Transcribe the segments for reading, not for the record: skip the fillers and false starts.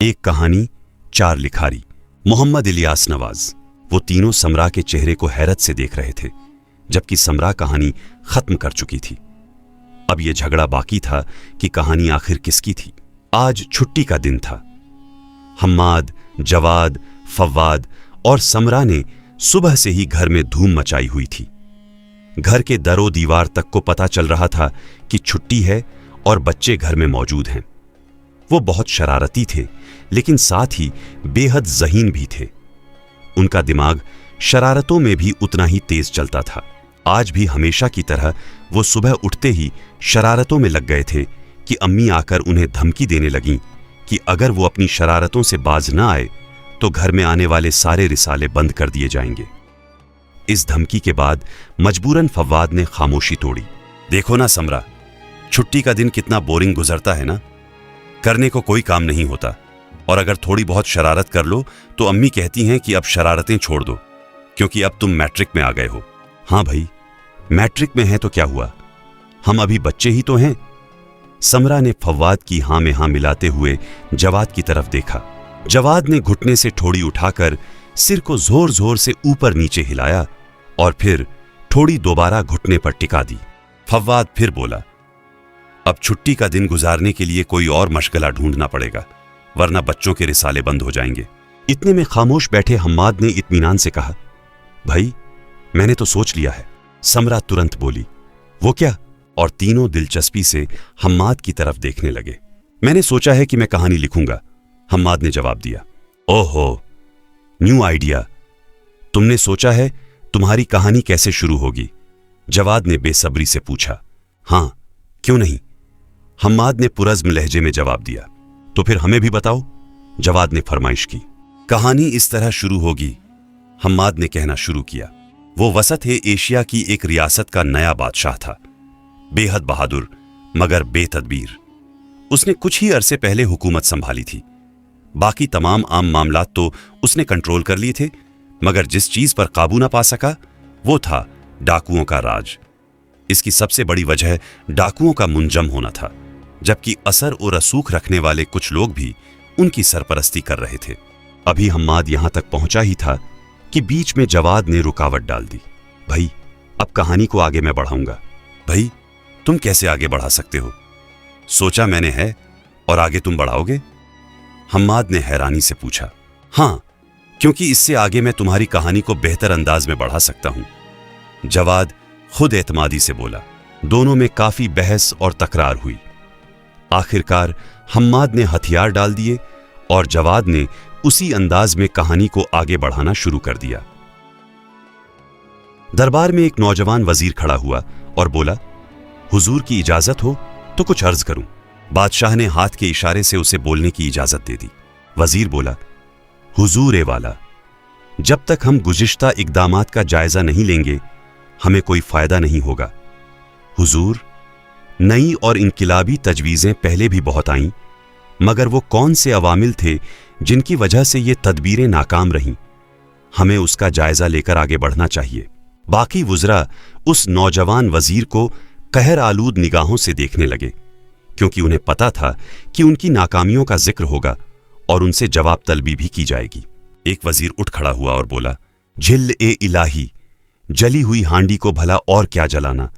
एक कहानी, चार लिखारी। मोहम्मद इलियास नवाज। वो तीनों समरा के चेहरे को हैरत से देख रहे थे, जबकि समरा कहानी खत्म कर चुकी थी। अब यह झगड़ा बाकी था कि कहानी आखिर किसकी थी। आज छुट्टी का दिन था। हम्माद, जवाद, फव्वाद और समरा ने सुबह से ही घर में धूम मचाई हुई थी। घर के दरो दीवार तक को पता चल रहा था कि छुट्टी है और बच्चे घर में मौजूद हैं। वो बहुत शरारती थे, लेकिन साथ ही बेहद ज़हीन भी थे। उनका दिमाग शरारतों में भी उतना ही तेज चलता था। आज भी हमेशा की तरह वो सुबह उठते ही शरारतों में लग गए थे कि अम्मी आकर उन्हें धमकी देने लगीं कि अगर वो अपनी शरारतों से बाज न आए तो घर में आने वाले सारे रिसाले बंद कर दिए जाएंगे। इस धमकी के बाद मजबूरन फव्वाद ने खामोशी तोड़ी। देखो ना समरा, छुट्टी का दिन कितना बोरिंग गुजरता है ना। करने को कोई काम नहीं होता, और अगर थोड़ी बहुत शरारत कर लो तो अम्मी कहती हैं कि अब शरारतें छोड़ दो, क्योंकि अब तुम मैट्रिक में आ गए हो। हाँ भाई, मैट्रिक में है तो क्या हुआ, हम अभी बच्चे ही तो हैं। समरा ने फव्वाद की हाँ में हाँ मिलाते हुए जवाद की तरफ देखा। जवाद ने घुटने से ठोड़ी उठाकर सिर को जोर जोर से ऊपर नीचे हिलाया और फिर ठोड़ी दोबारा घुटने पर टिका दी। फव्वाद फिर बोला, अब छुट्टी का दिन गुजारने के लिए कोई और मशगला ढूंढना पड़ेगा, वरना बच्चों के रिसाले बंद हो जाएंगे। इतने में खामोश बैठे हम्माद ने इत्मीनान से कहा, भाई मैंने तो सोच लिया है। समरा तुरंत बोली, वो क्या? और तीनों दिलचस्पी से हम्माद की तरफ देखने लगे। मैंने सोचा है कि मैं कहानी लिखूंगा, हम्माद ने जवाब दिया। ओहो, न्यू आइडिया। तुमने सोचा है? तुम्हारी कहानी कैसे शुरू होगी? जवाद ने बेसब्री से पूछा। हाँ, क्यों नहीं, हम्माद ने पुरज़्म लहजे में जवाब दिया। तो फिर हमें भी बताओ, जवाद ने फरमाइश की। कहानी इस तरह शुरू होगी, हम्माद ने कहना शुरू किया। वो वसत एशिया की एक रियासत का नया बादशाह था, बेहद बहादुर मगर बेतदबीर। उसने कुछ ही अरसे पहले हुकूमत संभाली थी। बाकी तमाम आम मामलात तो उसने कंट्रोल कर लिए थे, मगर जिस चीज पर काबू ना पा सका वो था डाकुओं का राज। इसकी सबसे बड़ी वजह डाकुओं का मुंजम होना था, जबकि असर और रसूख रखने वाले कुछ लोग भी उनकी सरपरस्ती कर रहे थे। अभी हम्माद यहां तक पहुंचा ही था कि बीच में जवाद ने रुकावट डाल दी। भाई, अब कहानी को आगे मैं बढ़ाऊंगा। भाई, तुम कैसे आगे बढ़ा सकते हो? सोचा मैंने है, और आगे तुम बढ़ाओगे? हम्माद ने हैरानी से पूछा। हाँ, क्योंकि इससे आगे मैं तुम्हारी कहानी को बेहतर अंदाज में बढ़ा सकता हूं, जवाद खुद एतमादी से बोला। दोनों में काफी बहस और तकरार हुई। आखिरकार हम्माद ने हथियार डाल दिए और जवाद ने उसी अंदाज में कहानी को आगे बढ़ाना शुरू कर दिया। दरबार में एक नौजवान वजीर खड़ा हुआ और बोला, हुजूर की इजाजत हो तो कुछ अर्ज करूं। बादशाह ने हाथ के इशारे से उसे बोलने की इजाजत दे दी। वजीर बोला, हुजूर ए वाला, जब तक हम गुज़िश्ता इक़दामात का जायजा नहीं लेंगे हमें कोई फायदा नहीं होगा। हुजूर, नई और इनकिलाबी तजवीज़ें पहले भी बहुत आईं, मगर वो कौन से अवामिल थे जिनकी वजह से ये तदबीरें नाकाम रहीं? हमें उसका जायजा लेकर आगे बढ़ना चाहिए। बाकी वुज़रा उस नौजवान वजीर को कहर आलूद निगाहों से देखने लगे, क्योंकि उन्हें पता था कि उनकी नाकामियों का जिक्र होगा और उनसे जवाब तलबी भी की जाएगी। एक वजीर उठ खड़ा हुआ और बोला, झिल ए इलाही, जली हुई हांडी को भला और क्या जलाना।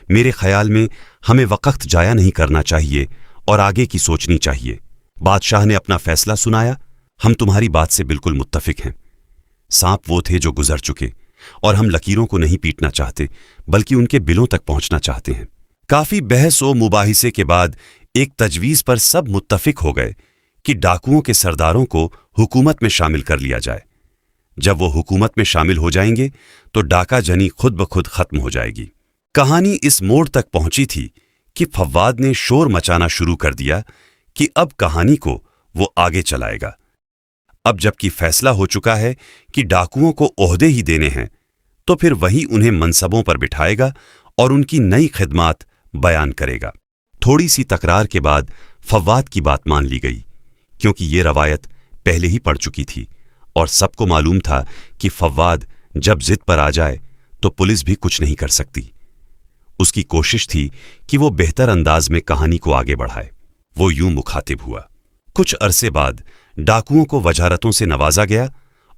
मेरे ख्याल में हमें वक्त जाया नहीं करना चाहिए और आगे की सोचनी चाहिए। बादशाह ने अपना फैसला सुनाया। हम तुम्हारी बात से बिल्कुल मुत्तफिक हैं। सांप वो थे जो गुजर चुके, और हम लकीरों को नहीं पीटना चाहते बल्कि उनके बिलों तक पहुंचना चाहते हैं। काफी बहस व मुबाहिसे के बाद एक तजवीज पर सब मुत्तफिक हो गए कि डाकुओं के सरदारों को हुकूमत में शामिल कर लिया जाए। जब वो हुकूमत में शामिल हो जाएंगे तो डाका जनी खुद ब खुद खत्म हो जाएगी। कहानी इस मोड़ तक पहुंची थी कि फव्वाद ने शोर मचाना शुरू कर दिया कि अब कहानी को वो आगे चलाएगा। अब जबकि फैसला हो चुका है कि डाकुओं को ओहदे ही देने हैं, तो फिर वही उन्हें मनसबों पर बिठाएगा और उनकी नई खिदमात बयान करेगा। थोड़ी सी तकरार के बाद फव्वाद की बात मान ली गई, क्योंकि ये रवायत पहले ही पड़ चुकी थी और सबको मालूम था कि फव्वाद जब जिद पर आ जाए तो पुलिस भी कुछ नहीं कर सकती। उसकी कोशिश थी कि वो बेहतर अंदाज में कहानी को आगे बढ़ाए। वो यूं मुखातिब हुआ, कुछ अरसे बाद डाकुओं को वजारतों से नवाजा गया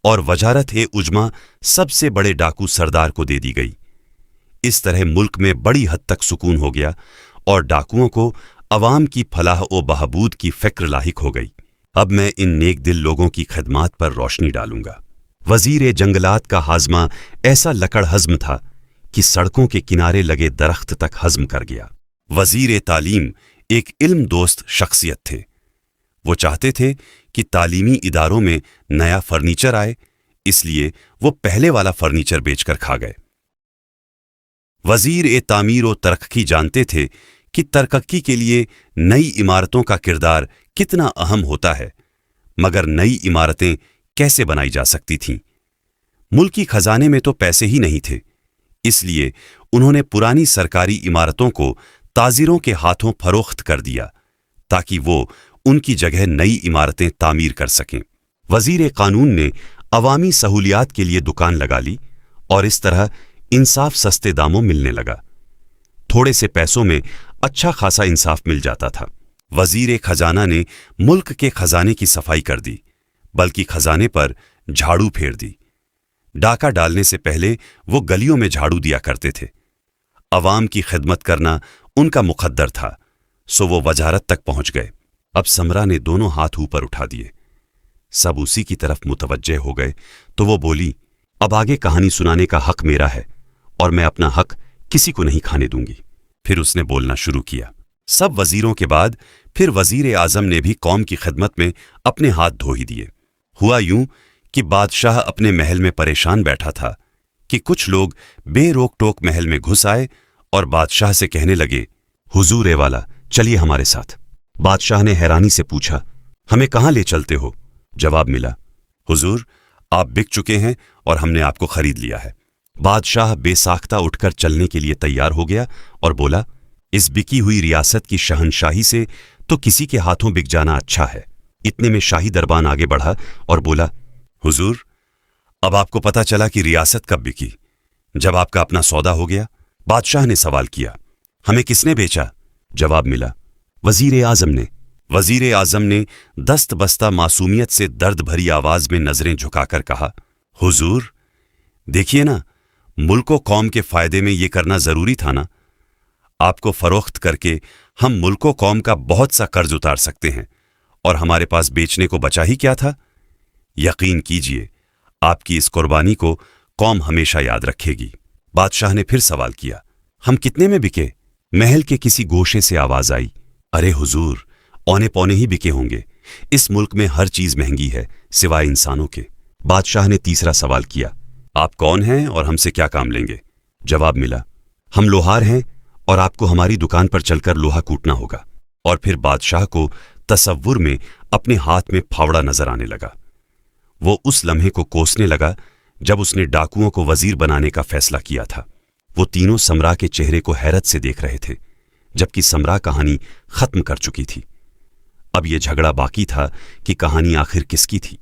और वजारत-ए-उजमा सबसे बड़े डाकू सरदार को दे दी गई। इस तरह मुल्क में बड़ी हद तक सुकून हो गया और डाकुओं को अवाम की फलाह व बहबूद की फिक्र लाहिक हो गई। अब मैं इन नेक दिल लोगों की खदमात पर रोशनी डालूंगा। वजीर जंगलात का हाजमा ऐसा लकड़ हज़्म था कि सड़कों के किनारे लगे दरख्त तक हज़्म कर गया। वजीर तालीम एक इल्म दोस्त शख्सियत थे। वो चाहते थे कि तालीमी इदारों में नया फर्नीचर आए, इसलिए वो पहले वाला फर्नीचर बेचकर खा गए। वजीर तामीर व तरक्की जानते थे कि तरक्की के लिए नई इमारतों का किरदार कितना अहम होता है, मगर नई इमारतें कैसे बनाई जा सकती थीं? मुल्की खजाने में तो पैसे ही नहीं थे, इसलिए उन्होंने पुरानी सरकारी इमारतों को ताजिरों के हाथों फरोख्त कर दिया ताकि वो उनकी जगह नई इमारतें तामीर कर सकें। वजीर कानून ने अवामी सहूलियात के लिए दुकान लगा ली और इस तरह इंसाफ सस्ते दामों मिलने लगा। थोड़े से पैसों में अच्छा खासा इंसाफ मिल जाता था। वजीर खजाना ने मुल्क के खजाने की सफाई कर दी, बल्कि खजाने पर झाड़ू फेर दी। डाका डालने से पहले वो गलियों में झाड़ू दिया करते थे। अवाम की खिदमत करना उनका मुकद्दर था, सो वो वजारत तक पहुंच गए। अब समरा ने दोनों हाथ ऊपर उठा दिए। सब उसी की तरफ मुतवज्जे हो गए तो वो बोली, अब आगे कहानी सुनाने का हक मेरा है और मैं अपना हक किसी को नहीं खाने दूंगी। फिर उसने बोलना शुरू किया। सब वजीरों के बाद फिर वजीर आजम ने भी कौम की खिदमत में अपने हाथ धो ही दिए। हुआ यूं कि बादशाह अपने महल में परेशान बैठा था कि कुछ लोग बेरोक टोक महल में घुस आए और बादशाह से कहने लगे, हुजूर ए वाला, चलिए हमारे साथ। बादशाह ने हैरानी से पूछा, हमें कहाँ ले चलते हो? जवाब मिला, हुजूर, आप बिक चुके हैं और हमने आपको खरीद लिया है। बादशाह बेसाख्ता उठकर चलने के लिए तैयार हो गया और बोला, इस बिकी हुई रियासत की शहनशाही से तो किसी के हाथों बिक जाना अच्छा है। इतने में शाही दरबान आगे बढ़ा और बोला, हुजूर, अब आपको पता चला कि रियासत कब बिकी, जब आपका अपना सौदा हो गया। बादशाह ने सवाल किया, हमें किसने बेचा? जवाब मिला, वजीर आजम ने। वजीर आजम ने दस्त बस्ता मासूमियत से दर्द भरी आवाज में नजरें झुकाकर कहा, हुजूर, देखिए ना, मुल्क व कौम के फायदे में ये करना जरूरी था ना। आपको फरोख्त करके हम मुल्क व कौम का बहुत सा कर्ज उतार सकते हैं और हमारे पास बेचने को बचा ही क्या था। यकीन कीजिए, आपकी इस कुर्बानी को कौम हमेशा याद रखेगी। बादशाह ने फिर सवाल किया, हम कितने में बिके? महल के किसी गोशे से आवाज आई, अरे हुजूर, औने पौने ही बिके होंगे। इस मुल्क में हर चीज महंगी है सिवाय इंसानों के। बादशाह ने तीसरा सवाल किया, आप कौन हैं और हमसे क्या काम लेंगे? जवाब मिला, हम लोहार हैं और आपको हमारी दुकान पर चलकर लोहा कूटना होगा। और फिर बादशाह को तसव्वुर में अपने हाथ में फावड़ा नजर आने लगा। वो उस लम्हे को कोसने लगा जब उसने डाकुओं को वजीर बनाने का फैसला किया था। वो तीनों समरा के चेहरे को हैरत से देख रहे थे, जबकि समरा कहानी खत्म कर चुकी थी। अब ये झगड़ा बाकी था कि कहानी आखिर किसकी थी।